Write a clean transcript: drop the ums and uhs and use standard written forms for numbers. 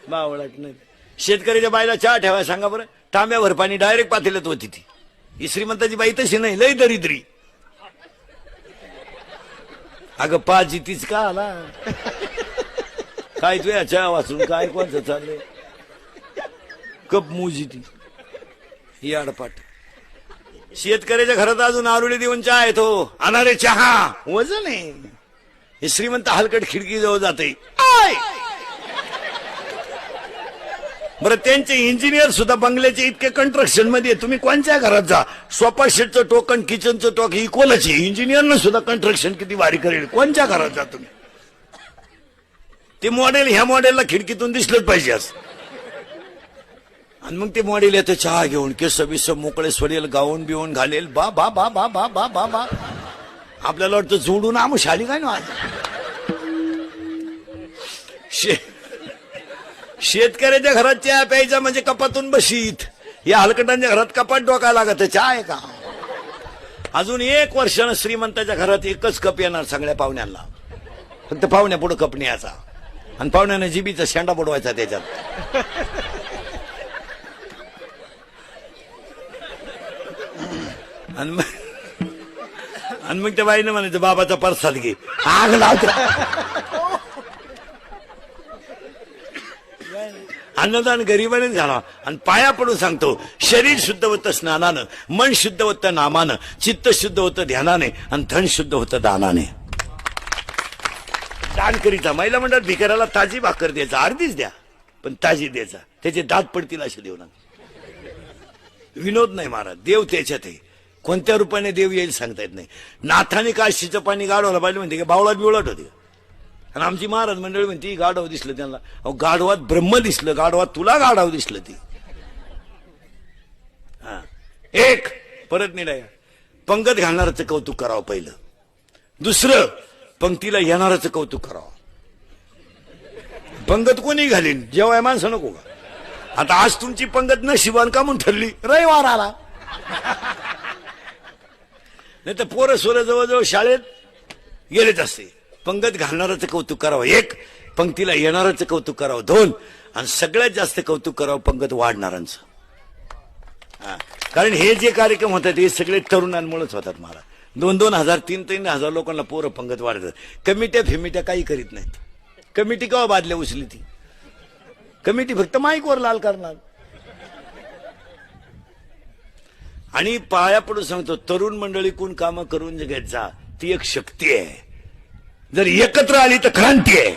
बावळट नाही. शेतकऱ्याच्या बाईला चहा ठेवाय सांगा बरं. तांब्यावर पाणी डायरेक्ट पातेल्यात होती ती. ही श्रीमंताची बाई तशी नाही, लय दरिद्री. अगं पाच तीच का आला काय तुझ्या चहा वाचून काय कोणतं चाललंय. कप मुजी ती ही आडपाट. शेतकऱ्याच्या घरात अजून आरुडी देऊन चहा येतो. अनारे चहा वजन आहे. हे श्रीमंत हलकट खिडकी जवळ जाते. बरं त्यांचे इंजिनियर सुद्धा बंगल्याचे इतके कंस्ट्रक्शन मध्ये. तुम्ही कोणत्या घरात जा, सोफा सेटचं टोक आणि किचनचं टोक इक्वलच आहे. इंजिनियरनं सुद्धा कंस्ट्रक्शन किती भारी करेल. कोणत्या घरात जा तुम्ही. ते मॉडेल ह्या मॉडेलला खिडकीतून दिसलंच पाहिजे असं. आणि मग ते मॉडेल येतं चहा घेऊन, केस बिस मोकळे सोडेल, गाऊन बिवून घालेल. बा बा बा बा बा बा बा बा आपल्याला वाटतं जोडून आमुष आली काय ना. शेतकऱ्याच्या घरात चहा प्यायचा म्हणजे कपातून बशीत. या हलकटांच्या घरात कपाट डोकायला लागत. चहा आहे का. अजून 1 वर्षानं श्रीमंताच्या घरात एकच कप येणार सगळ्या पाहुण्यांना. फक्त पाहुण्या पुढे कप न्यायचा आणि पाहुण्याने जिबीचा शेंडा बुडवायचा त्याच्यात. आणि मग त्या बाईनं म्हणायचं बाबाचा परसाद घे. आग लावतो. अन्नदान गरीबानेच घाला. आणि पाया पडून सांगतो, शरीर शुद्ध होतं स्नानानं, मन शुद्ध होतं नामानं, चित्त शुद्ध होतं ध्यानाने आणि धन शुद्ध होतं दानाने. दान करीता महिला मंडळात भिकाऱ्याला ताजी भाकर द्यायचा. अर्धीच द्या पण ताजी द्यायचा. त्याचे दात पडतील असे देऊ नका. विनोद नाही महाराज, देव त्याच्यात आहे. कोणत्या रूपाने देव येईल सांगता येत नाही. नाथाने काशीचं पाणी गाडवलं पाहिजे म्हणते की बावळात बिवळाट होते. आणि आमची महाराज मंडळी म्हणते गाढव दिसलं त्यांना. अहो गाढवात ब्रह्म दिसलं, गाढवात तुला गाढव दिसलं. ती एक परत निराय. पंगत घालणारचं कौतुक करावं पहिलं. दुसरं पंक्तीला येणारचं कौतुक करावं. पंगत कोणी घालीन जेव्हा माणसं नको का. आता आज तुमची पंगत नशिबान का म्हणून ठरली, रविवार आला. नाही तर पोरं सोरं जवळजवळ शाळेत गेलेच असते. पंगत घालणारचं कौतुक करावं 1, पंक्तीला येणारचं कौतुक करावं 2, आणि सगळ्यात जास्त कौतुक करावं पंगत वाढणाऱ्यांचं. कारण हे जे कार्यक्रम होतात हे सगळे तरुणांमुळेच होतात. मला 2-2 हजार 3-3 हजार लोकांना पोरं पंगत वाढतात. कमिट्या फिमिट्या काही करीत नाहीत. कमिटी केव्हा बादल्या उचली ती. कमिटी फक्त माईकवर लाल करणार. आणि पाया पडून सांगतो, तरुण मंडळी कोण कामं करून जगत जा. ती एक शक्ती आहे. जर एकत्र आली तर क्रांती आहे.